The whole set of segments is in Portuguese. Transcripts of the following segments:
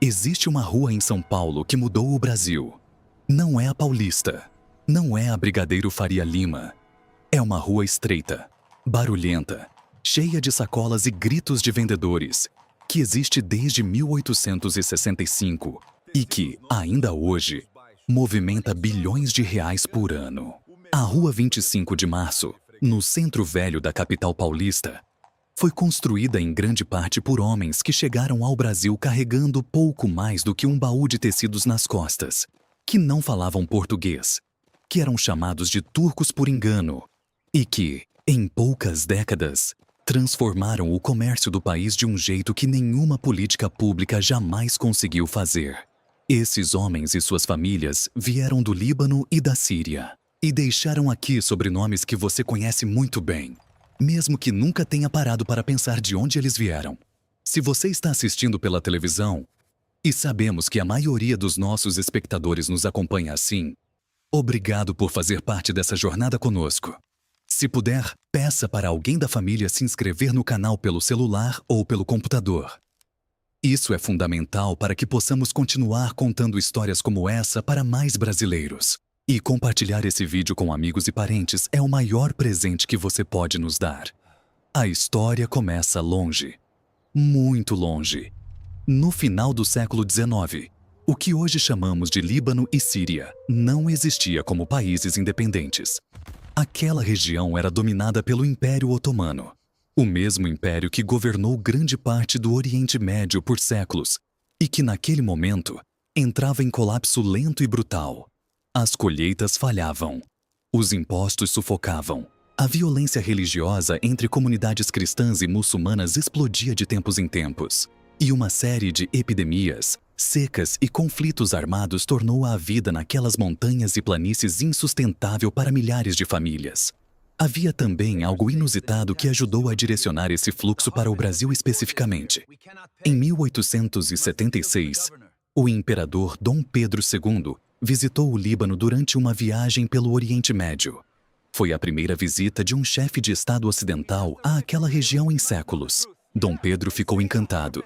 Existe uma rua em São Paulo que mudou o Brasil. Não é a Paulista. Não é a Brigadeiro Faria Lima. É uma rua estreita, barulhenta, cheia de sacolas e gritos de vendedores, que existe desde 1865 e que, ainda hoje, movimenta bilhões de reais por ano. A Rua 25 de Março, no centro velho da capital paulista, foi construída em grande parte por homens que chegaram ao Brasil carregando pouco mais do que um baú de tecidos nas costas, que não falavam português, que eram chamados de turcos por engano e que, em poucas décadas, transformaram o comércio do país de um jeito que nenhuma política pública jamais conseguiu fazer. Esses homens e suas famílias vieram do Líbano e da Síria e deixaram aqui sobrenomes que você conhece muito bem, mesmo que nunca tenha parado para pensar de onde eles vieram. Se você está assistindo pela televisão, e sabemos que a maioria dos nossos espectadores nos acompanha assim, obrigado por fazer parte dessa jornada conosco. Se puder, peça para alguém da família se inscrever no canal pelo celular ou pelo computador. Isso é fundamental para que possamos continuar contando histórias como essa para mais brasileiros. E compartilhar esse vídeo com amigos e parentes é o maior presente que você pode nos dar. A história começa longe, muito longe. No final do século XIX, o que hoje chamamos de Líbano e Síria não existia como países independentes. Aquela região era dominada pelo Império Otomano, o mesmo império que governou grande parte do Oriente Médio por séculos e que, naquele momento, entrava em colapso lento e brutal. As colheitas falhavam, os impostos sufocavam, a violência religiosa entre comunidades cristãs e muçulmanas explodia de tempos em tempos, e uma série de epidemias, secas e conflitos armados tornou a vida naquelas montanhas e planícies insustentável para milhares de famílias. Havia também algo inusitado que ajudou a direcionar esse fluxo para o Brasil especificamente. Em 1876, o imperador Dom Pedro II visitou o Líbano durante uma viagem pelo Oriente Médio. Foi a primeira visita de um chefe de Estado ocidental àquela região em séculos. Dom Pedro ficou encantado.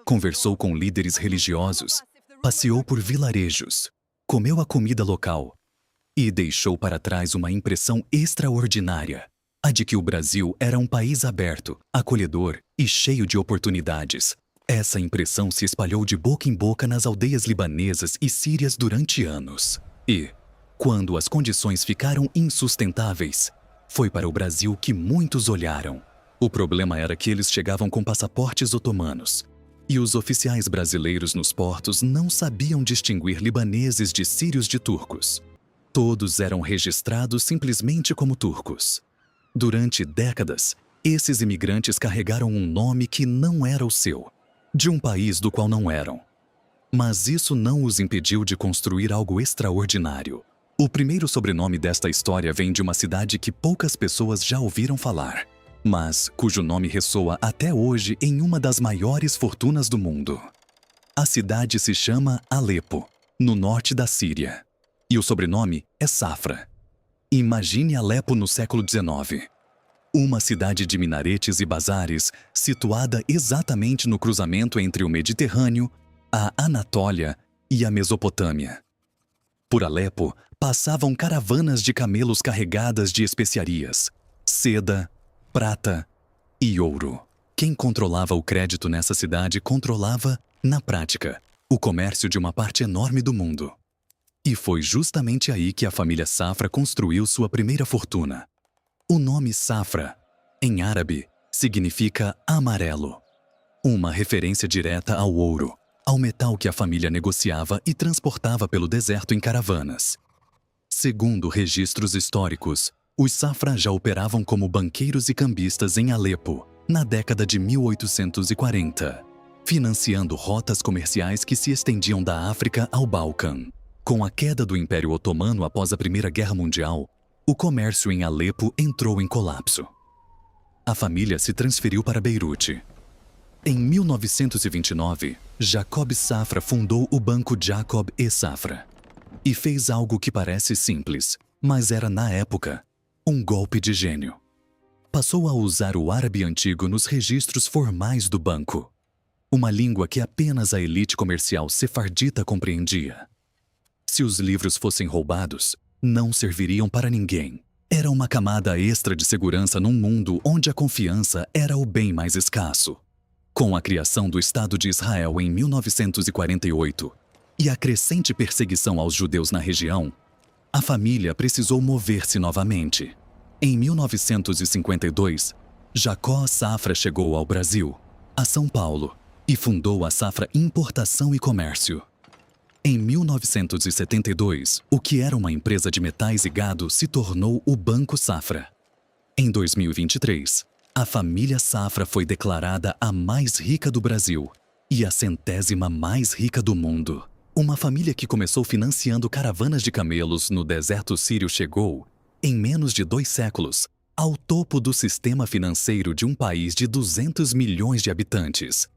Conversou com líderes religiosos, passeou por vilarejos, comeu a comida local e deixou para trás uma impressão extraordinária, a de que o Brasil era um país aberto, acolhedor e cheio de oportunidades. Essa impressão se espalhou de boca em boca nas aldeias libanesas e sírias durante anos. E, quando as condições ficaram insustentáveis, foi para o Brasil que muitos olharam. O problema era que eles chegavam com passaportes otomanos, e os oficiais brasileiros nos portos não sabiam distinguir libaneses de sírios de turcos. Todos eram registrados simplesmente como turcos. Durante décadas, esses imigrantes carregaram um nome que não era o seu, de um país do qual não eram. Mas isso não os impediu de construir algo extraordinário. O primeiro sobrenome desta história vem de uma cidade que poucas pessoas já ouviram falar, mas cujo nome ressoa até hoje em uma das maiores fortunas do mundo. A cidade se chama Alepo, no norte da Síria, e o sobrenome é Safra. Imagine Alepo no século XIX. Uma cidade de minaretes e bazares situada exatamente no cruzamento entre o Mediterrâneo, a Anatólia e a Mesopotâmia. Por Alepo passavam caravanas de camelos carregadas de especiarias, seda, prata e ouro. Quem controlava o crédito nessa cidade controlava, na prática, o comércio de uma parte enorme do mundo. E foi justamente aí que a família Safra construiu sua primeira fortuna. O nome Safra, em árabe, significa amarelo, uma referência direta ao ouro, ao metal que a família negociava e transportava pelo deserto em caravanas. Segundo registros históricos, os Safra já operavam como banqueiros e cambistas em Alepo, na década de 1840, financiando rotas comerciais que se estendiam da África ao Balcã. Com a queda do Império Otomano após a Primeira Guerra Mundial, o comércio em Alepo entrou em colapso. A família se transferiu para Beirute. Em 1929, Jacob Safra fundou o Banco Jacob e Safra e fez algo que parece simples, mas era, na época, um golpe de gênio. Passou a usar o árabe antigo nos registros formais do banco. uma língua que apenas a elite comercial sefardita compreendia. Se os livros fossem roubados, não serviriam para ninguém. Era uma camada extra de segurança num mundo onde a confiança era o bem mais escasso. Com a criação do Estado de Israel em 1948 e a crescente perseguição aos judeus na região, a família precisou mover-se novamente. Em 1952, Jacó Safra chegou ao Brasil, a São Paulo, e fundou a Safra Importação e Comércio. Em 1972, o que era uma empresa de metais e gado se tornou o Banco Safra. Em 2023, a família Safra foi declarada a mais rica do Brasil e a 100ª mais rica do mundo. Uma família que começou financiando caravanas de camelos no deserto sírio chegou, em menos de 2 séculos, ao topo do sistema financeiro de um país de 200 milhões de habitantes.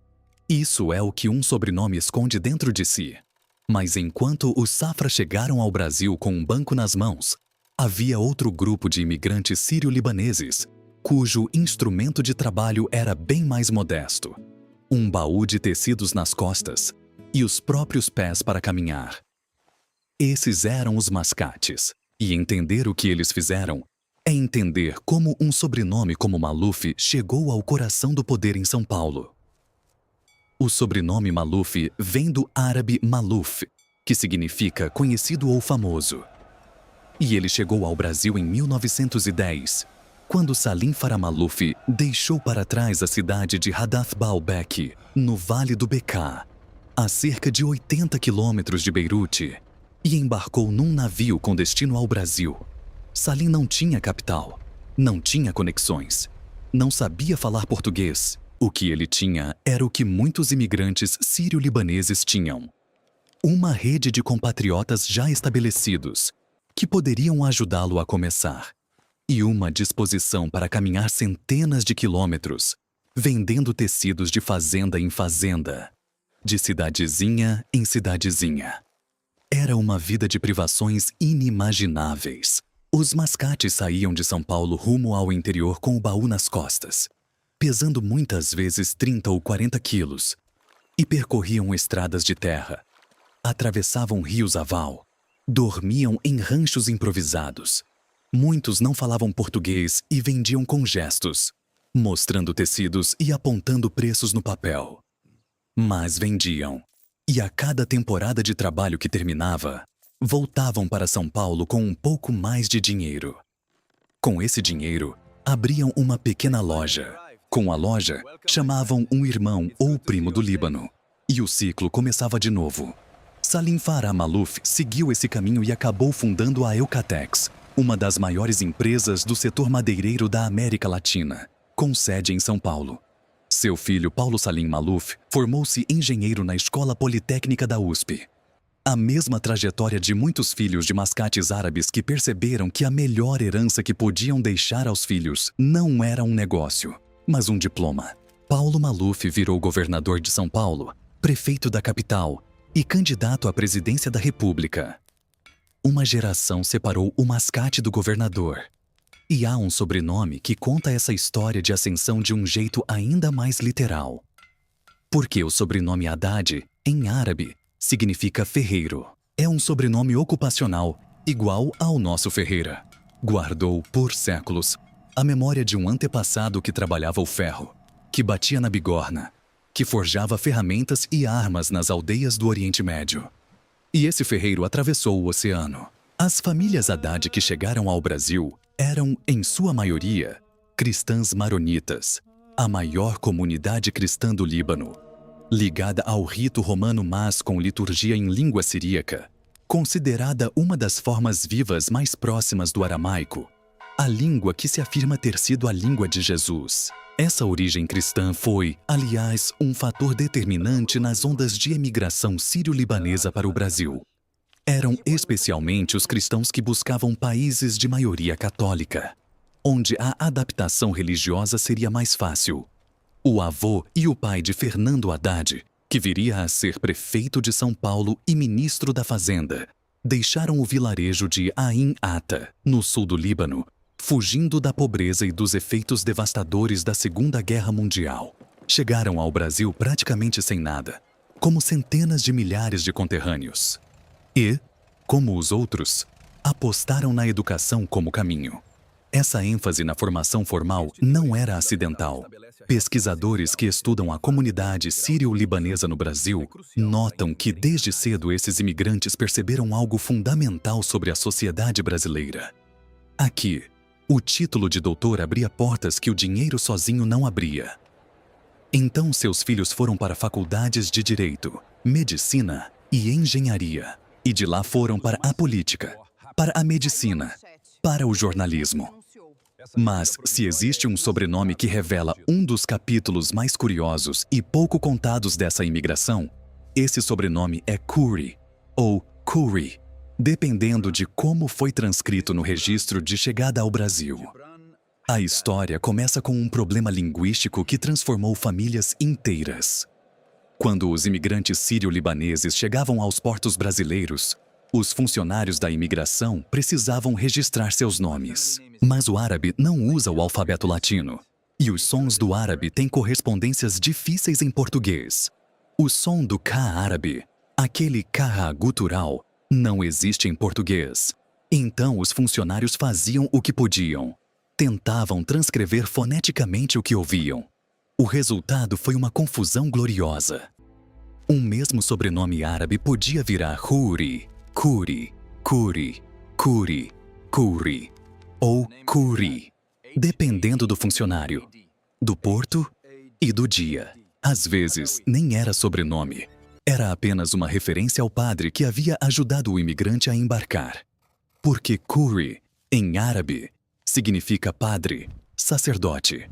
Isso é o que um sobrenome esconde dentro de si. Mas enquanto os Safra chegaram ao Brasil com um banco nas mãos, havia outro grupo de imigrantes sírio-libaneses, cujo instrumento de trabalho era bem mais modesto. Um baú de tecidos nas costas e os próprios pés para caminhar. Esses eram os mascates, e entender o que eles fizeram é entender como um sobrenome como Maluf chegou ao coração do poder em São Paulo. O sobrenome Maluf vem do árabe maluf, que significa conhecido ou famoso. E ele chegou ao Brasil em 1910, quando Salim Farah Maluf deixou para trás a cidade de Hadath Baalbek, no Vale do Bekaa, a cerca de 80 quilômetros de Beirute, e embarcou num navio com destino ao Brasil. Salim não tinha capital, não tinha conexões, não sabia falar português. O que ele tinha era o que muitos imigrantes sírio-libaneses tinham: uma rede de compatriotas já estabelecidos, que poderiam ajudá-lo a começar, e uma disposição para caminhar centenas de quilômetros, vendendo tecidos de fazenda em fazenda, de cidadezinha em cidadezinha. Era uma vida de privações inimagináveis. Os mascates saíam de São Paulo rumo ao interior com o baú nas costas, pesando muitas vezes 30 ou 40 quilos, e percorriam estradas de terra, atravessavam rios a val, dormiam em ranchos improvisados. Muitos não falavam português e vendiam com gestos, mostrando tecidos e apontando preços no papel. Mas vendiam, e a cada temporada de trabalho que terminava, voltavam para São Paulo com um pouco mais de dinheiro. Com esse dinheiro, abriam uma pequena loja. Com a loja, chamavam um irmão ou primo do Líbano. E o ciclo começava de novo. Salim Farah Maluf seguiu esse caminho e acabou fundando a Eucatex, uma das maiores empresas do setor madeireiro da América Latina, com sede em São Paulo. Seu filho Paulo Salim Maluf formou-se engenheiro na Escola Politécnica da USP. A mesma trajetória de muitos filhos de mascates árabes que perceberam que a melhor herança que podiam deixar aos filhos não era um negócio, mas um diploma. Paulo Maluf virou governador de São Paulo, prefeito da capital e candidato à presidência da República. Uma geração separou o mascate do governador. E há um sobrenome que conta essa história de ascensão de um jeito ainda mais literal. Porque o sobrenome Haddad, em árabe, significa ferreiro. É um sobrenome ocupacional, igual ao nosso Ferreira. Guardou, por séculos, a memória de um antepassado que trabalhava o ferro, que batia na bigorna, que forjava ferramentas e armas nas aldeias do Oriente Médio. E esse ferreiro atravessou o oceano. As famílias Haddad que chegaram ao Brasil eram, em sua maioria, cristãs maronitas, a maior comunidade cristã do Líbano, ligada ao rito romano, mas com liturgia em língua siríaca, considerada uma das formas vivas mais próximas do aramaico, a língua que se afirma ter sido a língua de Jesus. Essa origem cristã foi, aliás, um fator determinante nas ondas de emigração sírio-libanesa para o Brasil. Eram especialmente os cristãos que buscavam países de maioria católica, onde a adaptação religiosa seria mais fácil. O avô e o pai de Fernando Haddad, que viria a ser prefeito de São Paulo e ministro da Fazenda, deixaram o vilarejo de Ain Ata, no sul do Líbano, fugindo da pobreza e dos efeitos devastadores da Segunda Guerra Mundial. Chegaram ao Brasil praticamente sem nada, como centenas de milhares de conterrâneos. E, como os outros, apostaram na educação como caminho. Essa ênfase na formação formal não era acidental. Pesquisadores que estudam a comunidade sírio-libanesa no Brasil notam que desde cedo esses imigrantes perceberam algo fundamental sobre a sociedade brasileira. Aqui, o título de doutor abria portas que o dinheiro sozinho não abria. Então seus filhos foram para faculdades de Direito, Medicina e Engenharia. E de lá foram para a política, para a medicina, para o jornalismo. Mas, se existe um sobrenome que revela um dos capítulos mais curiosos e pouco contados dessa imigração, esse sobrenome é Khoury, ou Khoury, dependendo de como foi transcrito no registro de chegada ao Brasil. A história começa com um problema linguístico que transformou famílias inteiras. Quando os imigrantes sírio-libaneses chegavam aos portos brasileiros, os funcionários da imigração precisavam registrar seus nomes. Mas o árabe não usa o alfabeto latino. E os sons do árabe têm correspondências difíceis em português. O som do K árabe, aquele K gutural, não existe em português. Então os funcionários faziam o que podiam. Tentavam transcrever foneticamente o que ouviam. O resultado foi uma confusão gloriosa. Um mesmo sobrenome árabe podia virar Khoury, Khoury, Khoury, Khoury, Khoury ou Khoury, dependendo do funcionário, do porto e do dia. Às vezes, nem era sobrenome. Era apenas uma referência ao padre que havia ajudado o imigrante a embarcar. Porque Khoury, em árabe, significa padre, sacerdote.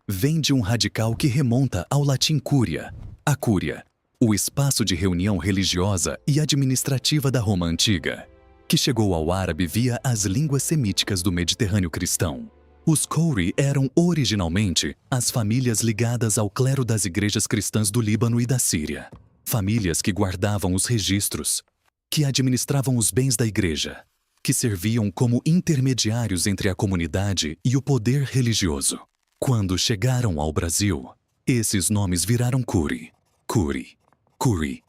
Vem de um radical que remonta ao latim cúria, a cúria, o espaço de reunião religiosa e administrativa da Roma Antiga, que chegou ao árabe via as línguas semíticas do Mediterrâneo cristão. Os Khoury eram originalmente as famílias ligadas ao clero das igrejas cristãs do Líbano e da Síria. Famílias que guardavam os registros, que administravam os bens da igreja, que serviam como intermediários entre a comunidade e o poder religioso. Quando chegaram ao Brasil, esses nomes viraram Khoury, Khoury, Khoury.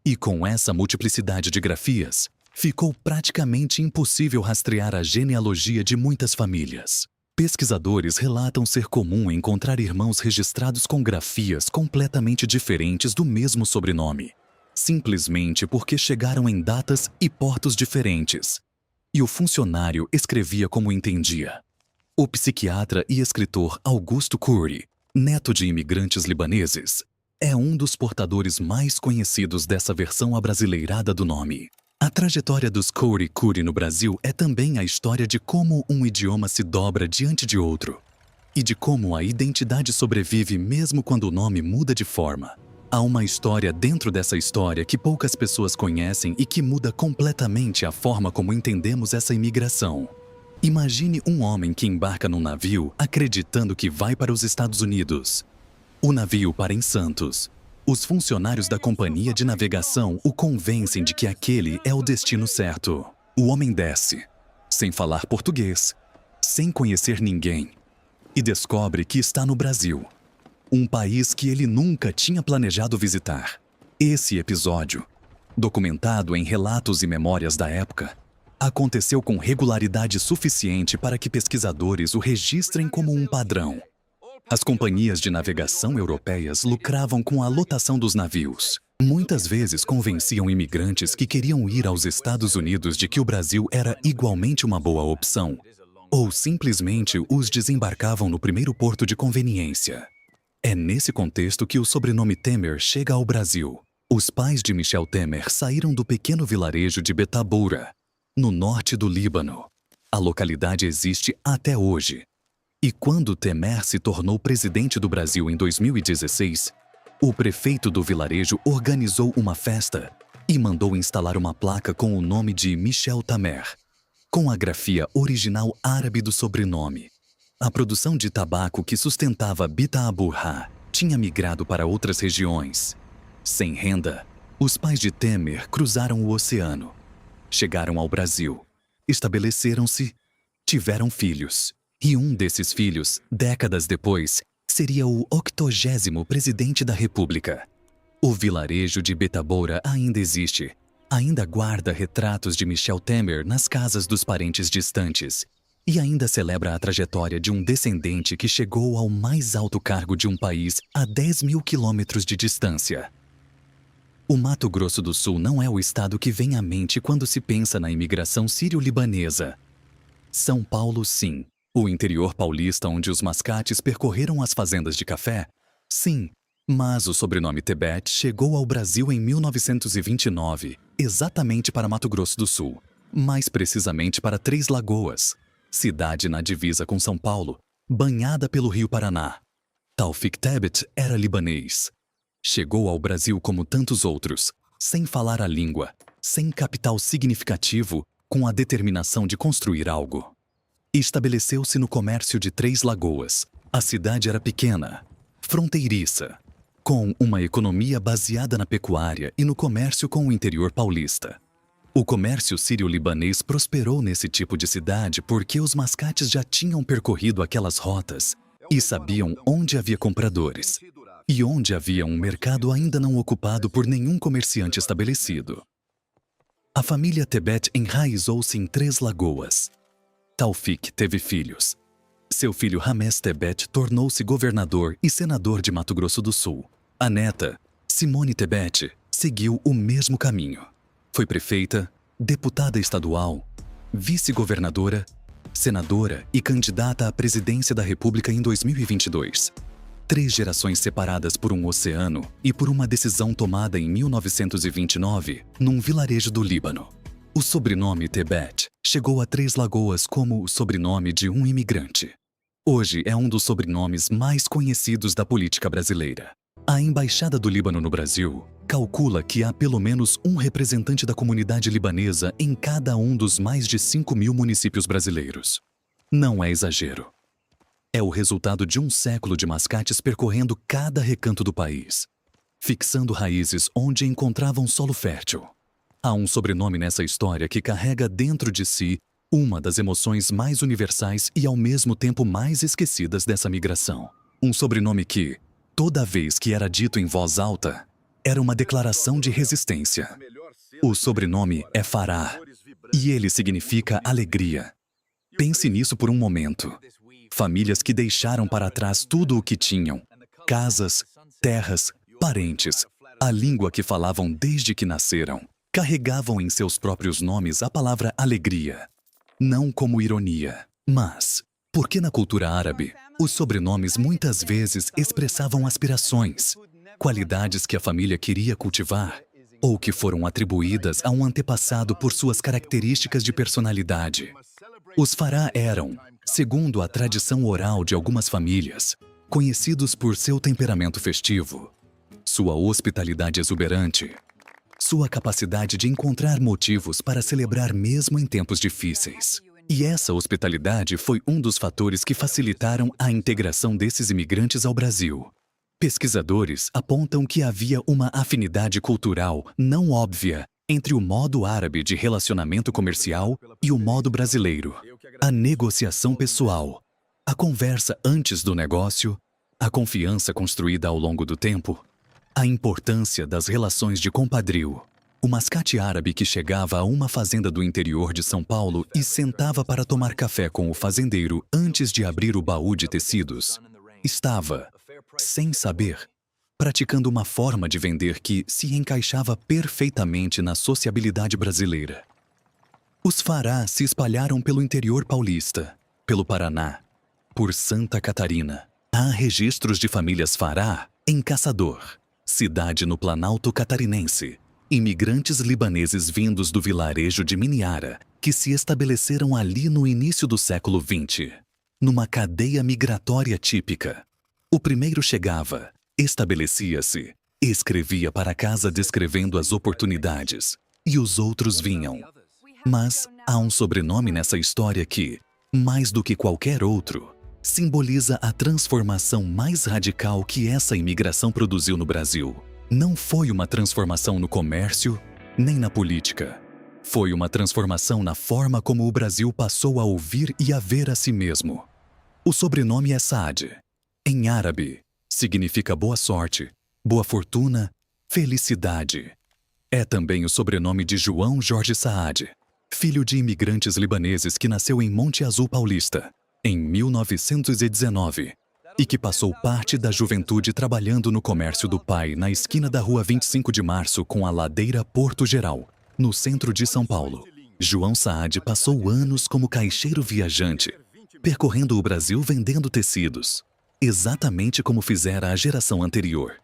E com essa multiplicidade de grafias, ficou praticamente impossível rastrear a genealogia de muitas famílias. Pesquisadores relatam ser comum encontrar irmãos registrados com grafias completamente diferentes do mesmo sobrenome, simplesmente porque chegaram em datas e portos diferentes. E o funcionário escrevia como entendia. O psiquiatra e escritor Augusto Khoury, neto de imigrantes libaneses, é um dos portadores mais conhecidos dessa versão abrasileirada do nome. A trajetória dos Khoury no Brasil é também a história de como um idioma se dobra diante de outro e de como a identidade sobrevive mesmo quando o nome muda de forma. Há uma história dentro dessa história que poucas pessoas conhecem e que muda completamente a forma como entendemos essa imigração. Imagine um homem que embarca num navio acreditando que vai para os Estados Unidos. O navio para em Santos. Os funcionários da companhia de navegação o convencem de que aquele é o destino certo. O homem desce, sem falar português, sem conhecer ninguém, e descobre que está no Brasil, um país que ele nunca tinha planejado visitar. Esse episódio, documentado em relatos e memórias da época, aconteceu com regularidade suficiente para que pesquisadores o registrem como um padrão. As companhias de navegação europeias lucravam com a lotação dos navios. Muitas vezes convenciam imigrantes que queriam ir aos Estados Unidos de que o Brasil era igualmente uma boa opção, ou simplesmente os desembarcavam no primeiro porto de conveniência. É nesse contexto que o sobrenome Temer chega ao Brasil. Os pais de Michel Temer saíram do pequeno vilarejo de Betaboura, no norte do Líbano. A localidade existe até hoje. E quando Temer se tornou presidente do Brasil em 2016, o prefeito do vilarejo organizou uma festa e mandou instalar uma placa com o nome de Michel Temer, com a grafia original árabe do sobrenome. A produção de tabaco que sustentava Betaboura tinha migrado para outras regiões. Sem renda, os pais de Temer cruzaram o oceano, chegaram ao Brasil, estabeleceram-se, tiveram filhos. E um desses filhos, décadas depois, seria o 80º presidente da República. O vilarejo de Betaboura ainda existe. Ainda guarda retratos de Michel Temer nas casas dos parentes distantes e ainda celebra a trajetória de um descendente que chegou ao mais alto cargo de um país a 10.000 quilômetros de distância. O Mato Grosso do Sul não é o estado que vem à mente quando se pensa na imigração sírio-libanesa. São Paulo, sim. O interior paulista onde os mascates percorreram as fazendas de café? Sim. Mas o sobrenome Tebet chegou ao Brasil em 1929, exatamente para Mato Grosso do Sul, mais precisamente para Três Lagoas, cidade na divisa com São Paulo, banhada pelo Rio Paraná. Taufik Tebet era libanês. Chegou ao Brasil como tantos outros, sem falar a língua, sem capital significativo, com a determinação de construir algo. Estabeleceu-se no comércio de Três Lagoas. A cidade era pequena, fronteiriça, com uma economia baseada na pecuária e no comércio com o interior paulista. O comércio sírio-libanês prosperou nesse tipo de cidade porque os mascates já tinham percorrido aquelas rotas e sabiam onde havia compradores e onde havia um mercado ainda não ocupado por nenhum comerciante estabelecido. A família Tebet enraizou-se em Três Lagoas. Taufik teve filhos. Seu filho Ramés Tebet tornou-se governador e senador de Mato Grosso do Sul. A neta, Simone Tebet, seguiu o mesmo caminho. Foi prefeita, deputada estadual, vice-governadora, senadora e candidata à presidência da República em 2022. 3 gerações separadas por um oceano e por uma decisão tomada em 1929, num vilarejo do Líbano. O sobrenome Tebet chegou a Três Lagoas como o sobrenome de um imigrante. Hoje é um dos sobrenomes mais conhecidos da política brasileira. A Embaixada do Líbano no Brasil calcula que há pelo menos um representante da comunidade libanesa em cada um dos mais de 5.000 municípios brasileiros. Não é exagero. É o resultado de um século de mascates percorrendo cada recanto do país, fixando raízes onde encontravam solo fértil. Há um sobrenome nessa história que carrega dentro de si uma das emoções mais universais e ao mesmo tempo mais esquecidas dessa migração. Um sobrenome que, toda vez que era dito em voz alta, era uma declaração de resistência. O sobrenome é Farah, e ele significa alegria. Pense nisso por um momento. Famílias que deixaram para trás tudo o que tinham, casas, terras, parentes, a língua que falavam desde que nasceram, carregavam em seus próprios nomes a palavra alegria. Não como ironia, mas porque na cultura árabe, os sobrenomes muitas vezes expressavam aspirações, qualidades que a família queria cultivar ou que foram atribuídas a um antepassado por suas características de personalidade. Os Farah eram, segundo a tradição oral de algumas famílias, conhecidos por seu temperamento festivo, sua hospitalidade exuberante, sua capacidade de encontrar motivos para celebrar mesmo em tempos difíceis. E essa hospitalidade foi um dos fatores que facilitaram a integração desses imigrantes ao Brasil. Pesquisadores apontam que havia uma afinidade cultural não óbvia entre o modo árabe de relacionamento comercial e o modo brasileiro. A negociação pessoal, a conversa antes do negócio, a confiança construída ao longo do tempo, a importância das relações de compadrio. O mascate árabe que chegava a uma fazenda do interior de São Paulo e sentava para tomar café com o fazendeiro antes de abrir o baú de tecidos, estava, sem saber, praticando uma forma de vender que se encaixava perfeitamente na sociabilidade brasileira. Os Farah se espalharam pelo interior paulista, pelo Paraná, por Santa Catarina. Há registros de famílias Farah em Caçador, cidade no Planalto Catarinense. Imigrantes libaneses vindos do vilarejo de Miniara, que se estabeleceram ali no início do século XX, numa cadeia migratória típica. O primeiro chegava, estabelecia-se, escrevia para casa descrevendo as oportunidades, e os outros vinham. Mas há um sobrenome nessa história que, mais do que qualquer outro, simboliza a transformação mais radical que essa imigração produziu no Brasil. Não foi uma transformação no comércio, nem na política. Foi uma transformação na forma como o Brasil passou a ouvir e a ver a si mesmo. O sobrenome é Saad. Em árabe, significa boa sorte, boa fortuna, felicidade. É também o sobrenome de João Jorge Saad, filho de imigrantes libaneses que nasceu em Monte Azul Paulista, em 1919, e que passou parte da juventude trabalhando no comércio do pai na esquina da Rua 25 de Março com a Ladeira Porto Geral, no centro de São Paulo. João Saad passou anos como caixeiro viajante, percorrendo o Brasil vendendo tecidos, exatamente como fizera a geração anterior.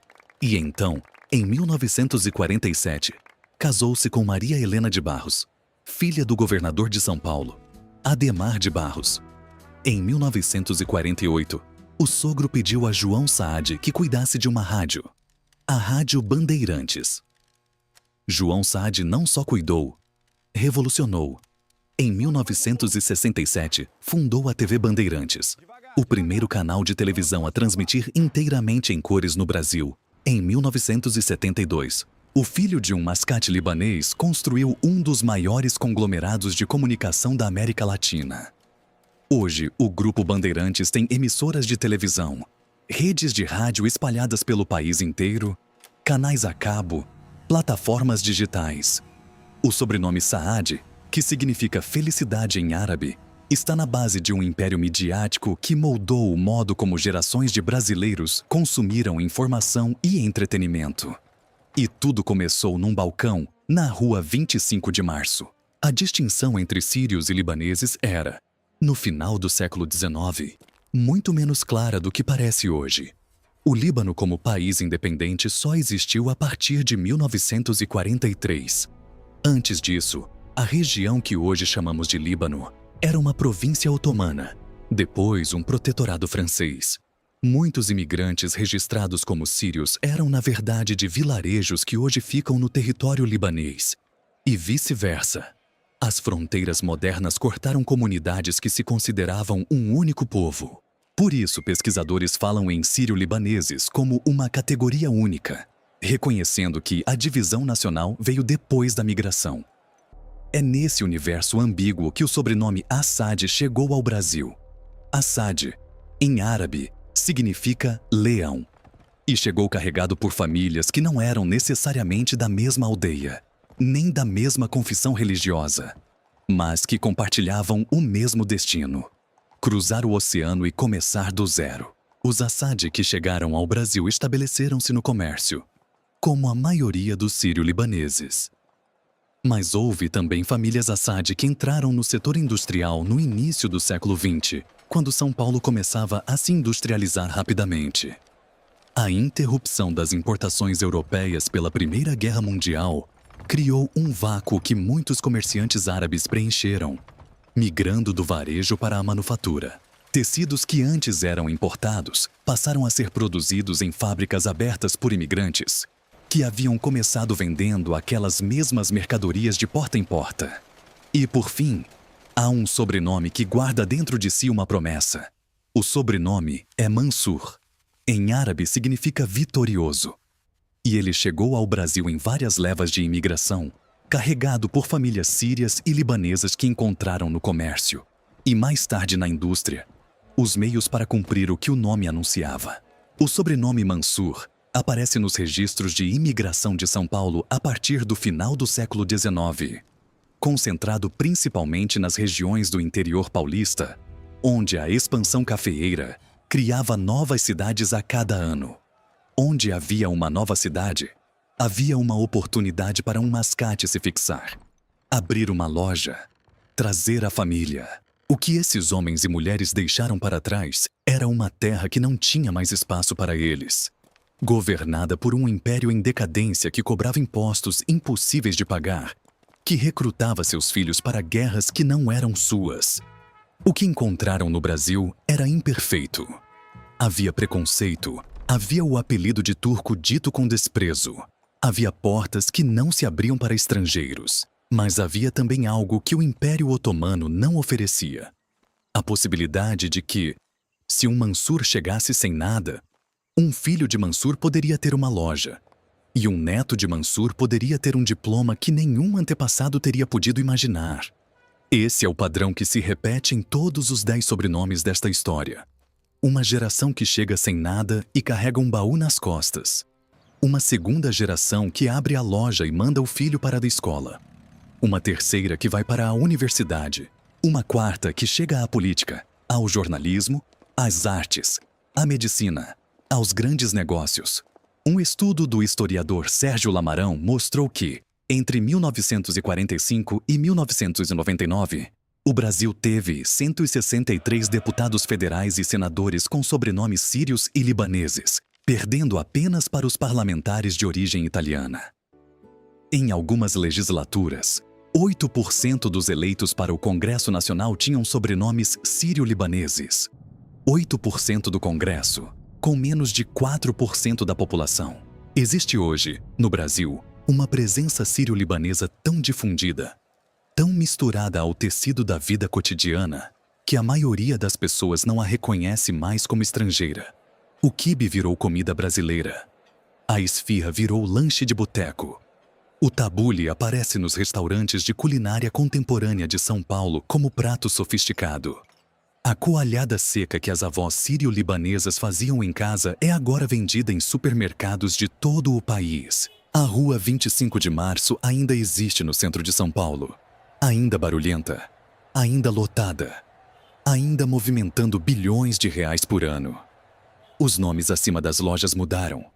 E então, em 1947, casou-se com Maria Helena de Barros, filha do governador de São Paulo, Adhemar de Barros. Em 1948, o sogro pediu a João Saad que cuidasse de uma rádio, a Rádio Bandeirantes. João Saad não só cuidou, revolucionou. Em 1967, fundou a TV Bandeirantes, o primeiro canal de televisão a transmitir inteiramente em cores no Brasil. Em 1972, o filho de um mascate libanês construiu um dos maiores conglomerados de comunicação da América Latina. Hoje, o Grupo Bandeirantes tem emissoras de televisão, redes de rádio espalhadas pelo país inteiro, canais a cabo, plataformas digitais. O sobrenome Saad, que significa felicidade em árabe, está na base de um império midiático que moldou o modo como gerações de brasileiros consumiram informação e entretenimento. E tudo começou num balcão na Rua 25 de Março. A distinção entre sírios e libaneses era, no final do século XIX, muito menos clara do que parece hoje. O Líbano como país independente só existiu a partir de 1943. Antes disso, a região que hoje chamamos de Líbano era uma província otomana, depois um protetorado francês. Muitos imigrantes registrados como sírios eram, na verdade, de vilarejos que hoje ficam no território libanês. E vice-versa. As fronteiras modernas cortaram comunidades que se consideravam um único povo. Por isso, pesquisadores falam em sírio-libaneses como uma categoria única, reconhecendo que a divisão nacional veio depois da migração. É nesse universo ambíguo que o sobrenome Assad chegou ao Brasil. Assad, em árabe, significa leão, e chegou carregado por famílias que não eram necessariamente da mesma aldeia, nem da mesma confissão religiosa, mas que compartilhavam o mesmo destino: cruzar o oceano e começar do zero. Os Assad que chegaram ao Brasil estabeleceram-se no comércio, como a maioria dos sírio-libaneses. Mas houve também famílias Assad que entraram no setor industrial no início do século XX, quando São Paulo começava a se industrializar rapidamente. A interrupção das importações europeias pela Primeira Guerra Mundial criou um vácuo que muitos comerciantes árabes preencheram, migrando do varejo para a manufatura. Tecidos que antes eram importados passaram a ser produzidos em fábricas abertas por imigrantes, que haviam começado vendendo aquelas mesmas mercadorias de porta em porta. E, por fim, há um sobrenome que guarda dentro de si uma promessa. O sobrenome é Mansur. Em árabe significa vitorioso. E ele chegou ao Brasil em várias levas de imigração, carregado por famílias sírias e libanesas que encontraram no comércio, e mais tarde na indústria, os meios para cumprir o que o nome anunciava. O sobrenome Mansur aparece nos registros de imigração de São Paulo a partir do final do século XIX, concentrado principalmente nas regiões do interior paulista, onde a expansão cafeeira criava novas cidades a cada ano. Onde havia uma nova cidade, havia uma oportunidade para um mascate se fixar, abrir uma loja, trazer a família. O que esses homens e mulheres deixaram para trás era uma terra que não tinha mais espaço para eles, governada por um império em decadência que cobrava impostos impossíveis de pagar, que recrutava seus filhos para guerras que não eram suas. O que encontraram no Brasil era imperfeito. Havia preconceito, havia o apelido de turco dito com desprezo, havia portas que não se abriam para estrangeiros, mas havia também algo que o Império Otomano não oferecia: a possibilidade de que, se um Mansur chegasse sem nada, um filho de Mansur poderia ter uma loja, e um neto de Mansur poderia ter um diploma que nenhum antepassado teria podido imaginar. Esse é o padrão que se repete em todos os 10 sobrenomes desta história. Uma geração que chega sem nada e carrega um baú nas costas. Uma segunda geração que abre a loja e manda o filho para a escola. Uma terceira que vai para a universidade. Uma quarta que chega à política, ao jornalismo, às artes, à medicina, aos grandes negócios. Um estudo do historiador Sérgio Lamarão mostrou que, entre 1945 e 1999, o Brasil teve 163 deputados federais e senadores com sobrenomes sírios e libaneses, perdendo apenas para os parlamentares de origem italiana. Em algumas legislaturas, 8% dos eleitos para o Congresso Nacional tinham sobrenomes sírio-libaneses. 8% do Congresso, com menos de 4% da população. Existe hoje, no Brasil, uma presença sírio-libanesa tão difundida, tão misturada ao tecido da vida cotidiana, que a maioria das pessoas não a reconhece mais como estrangeira. O quibe virou comida brasileira. A esfirra virou lanche de boteco. O tabule aparece nos restaurantes de culinária contemporânea de São Paulo como prato sofisticado. A coalhada seca que as avós sírio-libanesas faziam em casa é agora vendida em supermercados de todo o país. A Rua 25 de Março ainda existe no centro de São Paulo. Ainda barulhenta, ainda lotada, ainda movimentando bilhões de reais por ano. Os nomes acima das lojas mudaram.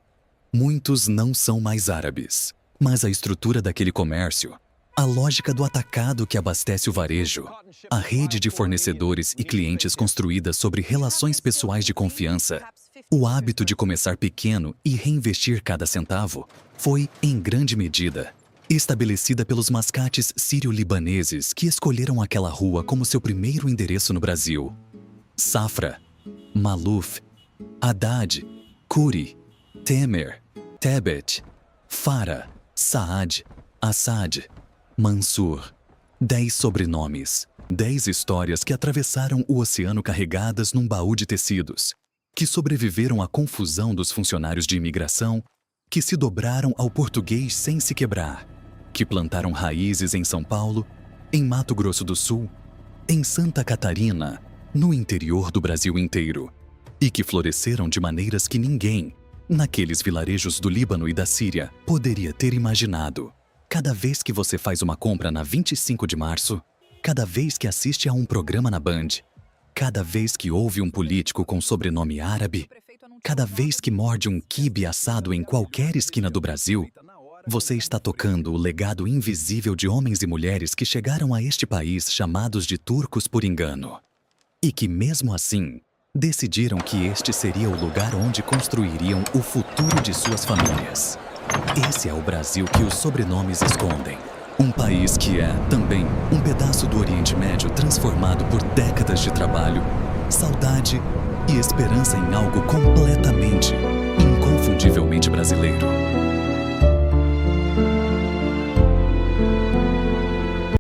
Muitos não são mais árabes, mas a estrutura daquele comércio, a lógica do atacado que abastece o varejo, a rede de fornecedores e clientes construída sobre relações pessoais de confiança, o hábito de começar pequeno e reinvestir cada centavo, foi, em grande medida, estabelecida pelos mascates sírio-libaneses que escolheram aquela rua como seu primeiro endereço no Brasil. Safra, Maluf, Haddad, Curi, Temer, Tebet, Farah, Saad, Assad, Mansur. 10 sobrenomes, 10 histórias que atravessaram o oceano carregadas num baú de tecidos, que sobreviveram à confusão dos funcionários de imigração, que se dobraram ao português sem se quebrar, que plantaram raízes em São Paulo, em Mato Grosso do Sul, em Santa Catarina, no interior do Brasil inteiro, e que floresceram de maneiras que ninguém, naqueles vilarejos do Líbano e da Síria, poderia ter imaginado. Cada vez que você faz uma compra na 25 de março, cada vez que assiste a um programa na Band, cada vez que ouve um político com sobrenome árabe, cada vez que morde um quibe assado em qualquer esquina do Brasil, você está tocando o legado invisível de homens e mulheres que chegaram a este país chamados de turcos por engano. E que, mesmo assim, decidiram que este seria o lugar onde construiriam o futuro de suas famílias. Esse é o Brasil que os sobrenomes escondem. Um país que é, também, um pedaço do Oriente Médio transformado por décadas de trabalho, saudade e esperança em algo completamente, inconfundivelmente brasileiro.